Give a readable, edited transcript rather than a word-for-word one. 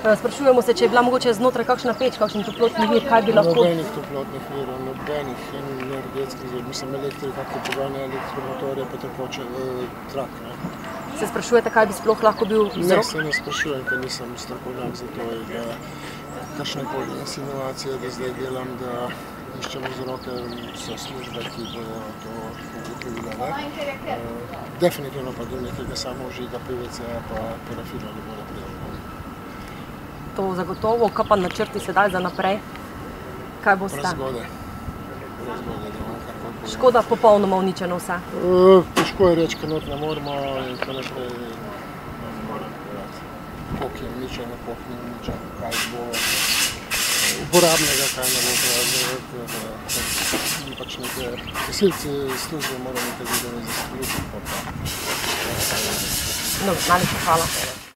Sprašujemo se, če je bila mogoče znotraj kakšna peč, kakšen toplotni vir, kaj bi lahko... Nobenih toplotnih virov, nobenih energetskih virov, mislim elektrika, ki poganja elektromotorje, pa tekoče trak. Se sprašujete, kaj bi sploh lahko bil vzrok? Ne, se ne sprašujem, ker nisem strokovnjak za to, da kakšnekoli insinuacije, da zdaj delam, da iščem vzroke, so službe, ki bodo to ugotovile. Definitivno pa do nekega samoužiga PVC-ja pa parafina ne bo naprej. To zagotovo, kaj pa načrti sedaj za naprej? Kaj boste? Prezgodaj, da vam karkoli povem. Škoda popolnoma uničeno vse? Težko je reči, ker not ne moramo in tako naprej ne moram povedati. Koliko je uničeno, koliko ni uničeno, kaj bo uporabnega, kaj ne bo uporabnega. Pač neke gasilci službe morajo nekaj zadeve zaslužiti. No, najlepša hvala.